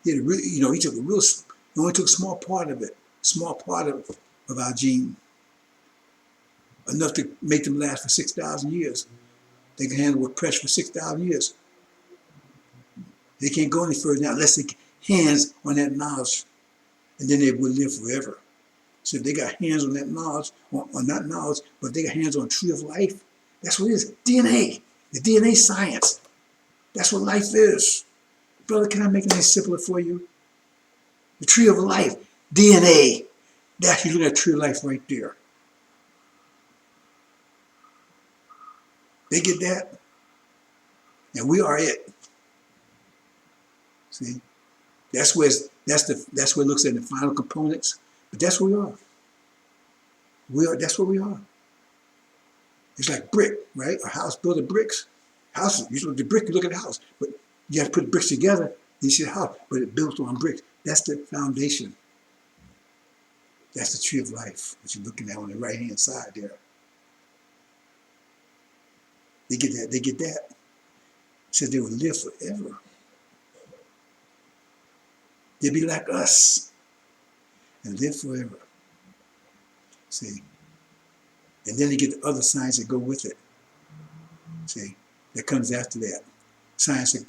He only took a small part of it, of our gene. Enough to make them last for 6,000 years. They can handle with pressure for 6,000 years. They can't go any further now unless they get hands on that knowledge, and then they will live forever. So if they got hands on that knowledge, or not knowledge, but they got hands on a tree of life, that's what it is. DNA, the DNA science. That's what life is. Brother, can I make it any simpler for you? The tree of life, DNA. That's you look at tree of life right there. They get that, and we are it. See, that's where it looks at the final components. But that's what we are. We are. That's what we are. It's like brick, right? A house built of bricks. Houses, you look at the brick, you look at the house, but you have to put the bricks together. You see the house, but it built on bricks. That's the foundation. That's the tree of life, which you're looking at on the right hand side there. They get that. They get that. It says they will live forever. They'll be like us and live forever. See? And then they get the other signs that go with it. See? That comes after that. Science of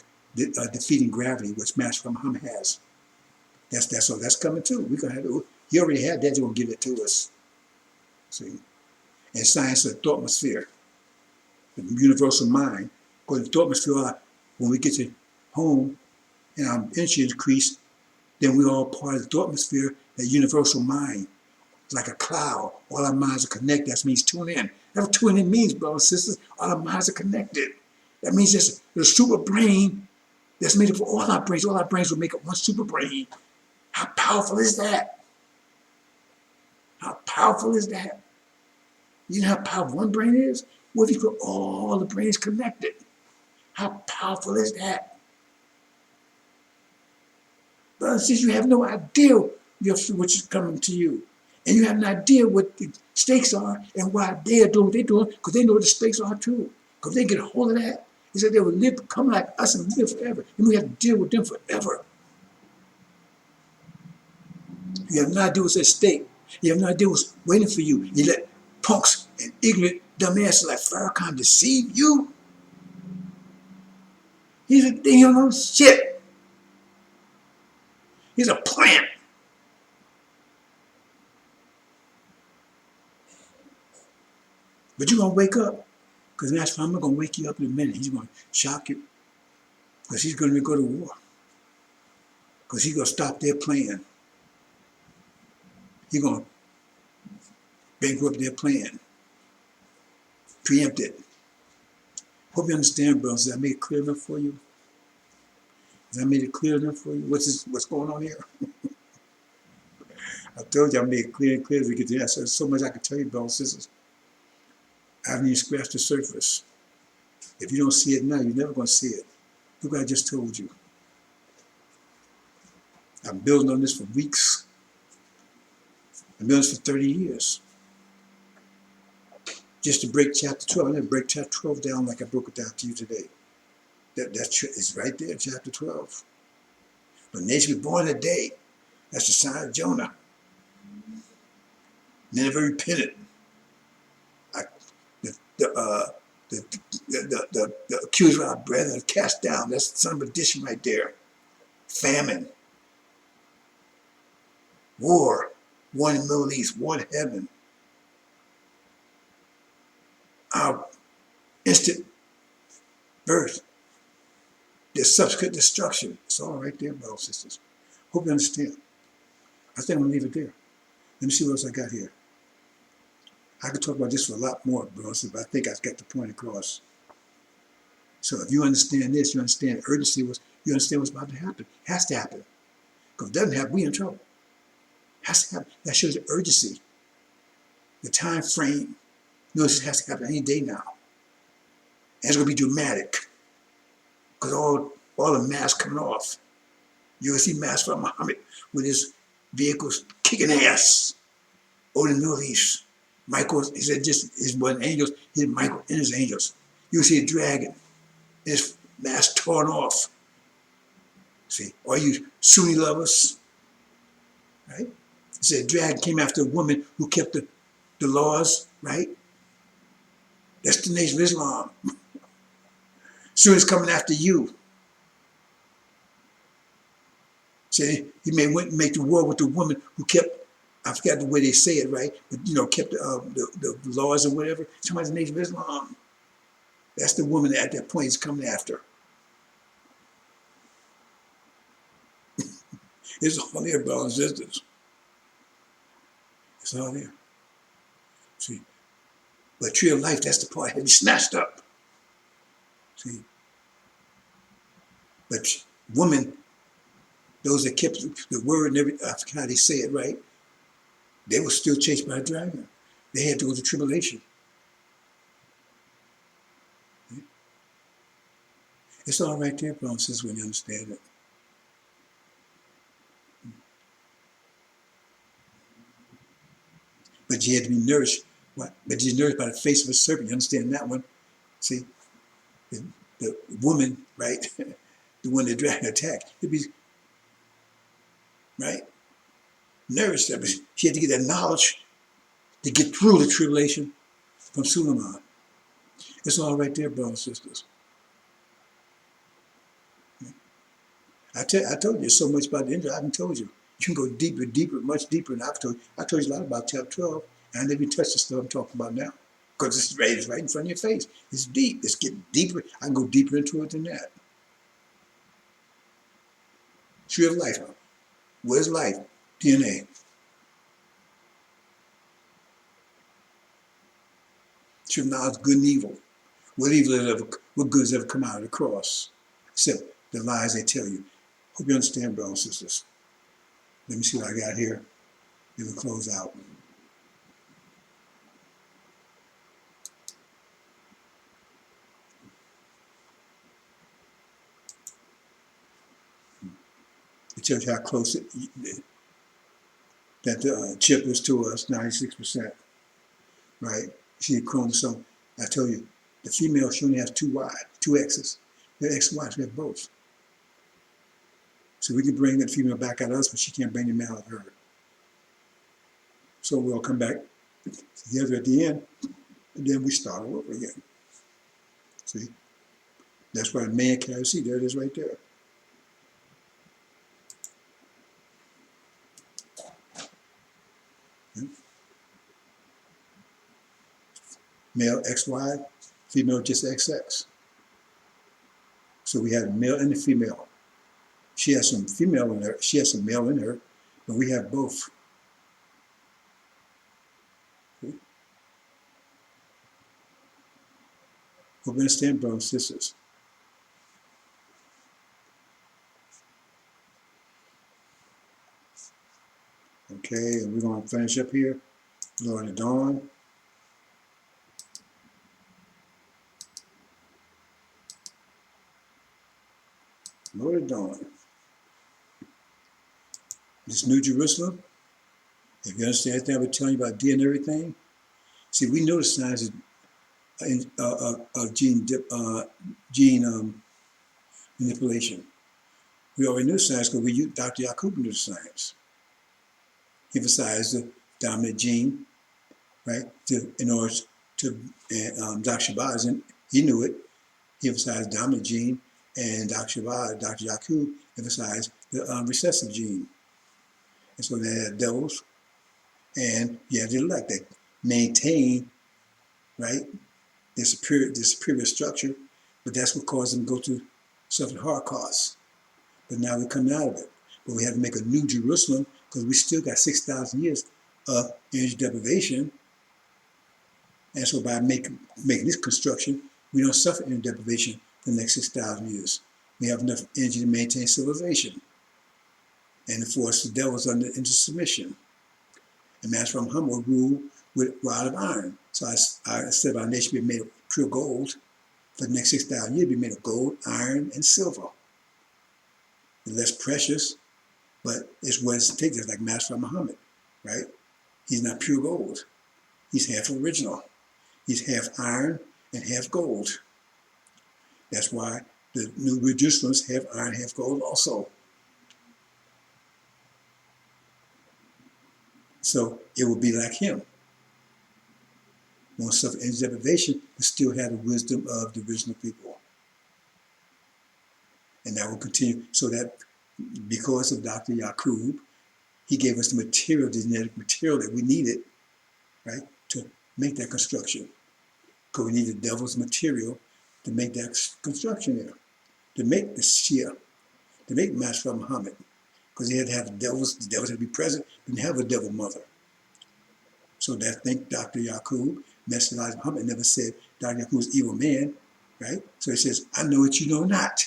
defeating gravity, which Master Muhammad has. That's all. That's coming too. We're gonna have to, he already had that. He's gonna give it to us. See? And science of the thought sphere, the universal mind. Because the thought sphere, when we get to home and our energy increase, then we're all part of the thought sphere, that universal mind. It's like a cloud. All our minds are connected. That means tune in. That's what tuning in means, brothers and sisters. All our minds are connected. That means there's a super brain that's made up of all our brains. All our brains will make up one super brain. How powerful is that? How powerful is that? You know how powerful one brain is? What if you put all the brains connected? How powerful is that? Brothers and sisters, you have no idea what's coming to you. And you have no idea what the stakes are and why they are doing what they're doing, because they know what the stakes are too. Because they get a hold of that. He said they will live, come like us and live forever. And we have to deal with them forever. You have no idea what's at stake. You have no idea what's waiting for you. You let punks and ignorant dumbasses like Farrakhan deceive you. He's a thing on shit. He's a plant. But you're going to wake up, because Master Muhammad going to wake you up in a minute. He's going to shock you, because he's going to go to war, because he's going to stop their plan. He's going to bankrupt their plan, preempt it. Hope you understand, brothers. Did I make it clear enough for you? Did I make it clear enough for you? What's going on here? I told you I made it clear and clear as we get to that. So there's so much I can tell you, brothers and sisters. I haven't even scratched the surface. If you don't see it now, you're never going to see it. Look what I just told you. I'm building on this for weeks. I've been doing this for 30 years. Just to break chapter 12. I'm going to break chapter 12 down like I broke it down to you today. It's right there, chapter 12. But nation was born in a day. That's the sign of Jonah. Nineveh repented. The accuser of our brethren cast down. That's the son of addition right there. Famine. War. War in the Middle East. War in heaven. Our instant birth. Their subsequent destruction. It's all right there, brothers and sisters. Hope you understand. I think I'm going to leave it there. Let me see what else I got here. I could talk about this for a lot more, brothers, but I think I've got the point across. So if you understand this, you understand urgency, you understand what's about to happen. It has to happen. Because if it doesn't happen, we're in trouble. It has to happen. That shows the urgency. The time frame. Notice it has to happen any day now. And it's going to be dramatic. Because all the masks coming off. You're going to see masks from Muhammad with his vehicles kicking ass over the Middle East. Michael, he said, just his one angels, he said Michael and his angels. You see a dragon, his mask torn off. See, all you Sunni lovers, right? He said a dragon came after a woman who kept the laws, right? That's the Nation of Islam. Sunni's coming after you. See, he went and make the war with the woman who kept, I forgot the way they say it, right? But, kept the laws or whatever. Somebody's the Nation of Islam. That's the woman that at that point is coming after. It's all there, brothers and sisters. It's all there. See, but tree of life, that's the part that he snatched up. See, but women, those that kept the word and everything, I forgot how they say it right, they were still chased by a dragon. They had to go through tribulation. It's all right there, brothers and sisters, when you understand it. But you had to be nourished. What? But you're nourished by the face of a serpent. You understand that one? See, the woman, right? The one that dragon attacked. It'd be right. Nourished. She had to get that knowledge to get through the tribulation from Suleiman. It's all right there, brothers and sisters. I told you so much about the angel. I haven't told you. You can go deeper, deeper, much deeper. And I told you a lot about chapter 12. And I never even touched the stuff I'm talking about now. Because it's right in front of your face. It's deep. It's getting deeper. I can go deeper into it than that. Tree of life. What is life? DNA. Tree of knowledge, good and evil. What good has ever come out of the cross? Except the lies they tell you. Hope you understand, brothers and sisters. Let me see what I got here. Then we'll close out. It tells you how close that the chip is to us, 96%. Right? See the chromosome. I told you, the female, she only has two X's. They're XY, we have both. So we can bring that female back out of us, but she can't bring the male out of her. So we'll come back together at the end, and then we start all over again. See? That's why a man cannot see. There it is right there. Male XY, female just XX. So we have a male and a female. She has some female in her, she has some male in her, but we have both. Hope you understand, brothers and sisters. Okay, and we're going to finish up here. Lord of Dawn. Lord of Dawn. This New Jerusalem, if you understand everything I was telling you about D and everything, see, we know the signs of gene manipulation. We already knew science because we used Dr. Yakub knew the science. He emphasized the dominant gene, right? In order to, Dr. Shabazz, he knew it. He emphasized dominant gene, and Dr. Shabazz, Dr. Yakub emphasized the recessive gene. And so they had devils, and you have the elect that maintain, right, their superior structure, but that's what caused them to go to suffer hard costs. But now we're coming out of it. But we have to make a new Jerusalem because we still got 6,000 years of energy deprivation. And so by making this construction, we don't suffer energy deprivation for the next 6,000 years. We have enough energy to maintain civilization and to force the devils into submission. And Master Muhammad will rule with rod of iron. So I said our nation be made of pure gold. For the next 6,000 years, be made of gold, iron, and silver. Less precious, but it's what it takes. It's like Master Muhammad, right? He's not pure gold. He's half original. He's half iron and half gold. That's why the New Jerusalem's half iron, half gold also. So it will be like him. Won't suffer any deprivation, but still have the wisdom of the original people. And that will continue. So that because of Dr. Yakub, he gave us the material, the genetic material that we needed, right, to make that construction. Because we need the devil's material to make that construction there, to make the Shia, to make Master Muhammad. Because he had to have the devils had to be present, didn't have a devil mother. So that think Dr. Yakub, Master Elijah Muhammad never said Dr. Yakub was an evil man. right? So it says, I know what you know not.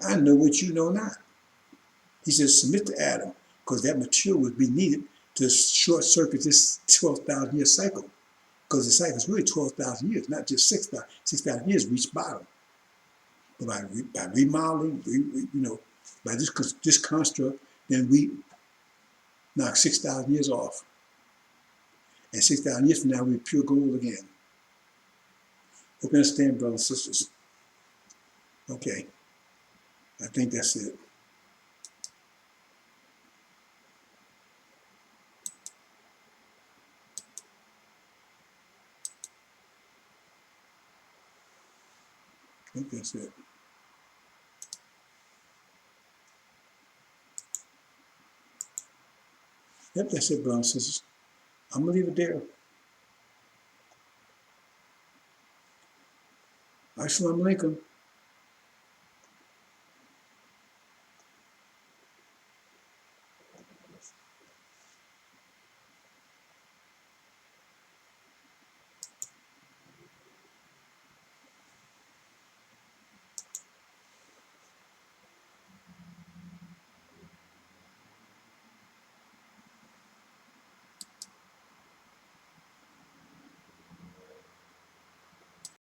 I know what you know not. He says, submit to Adam, because that material would be needed to short circuit this 12,000 year cycle. Because the cycle is really 12,000 years, not just 6,000. 6,000 years reach bottom. But by remodeling, by this construct, then we knock 6,000 years off. And 6,000 years from now, we're pure gold again. Hope you understand, brothers and sisters. Okay, I think that's it. I think that's it. Yep, that's it, brothers and sisters. I'm going to leave it there. Assalamu alaikum.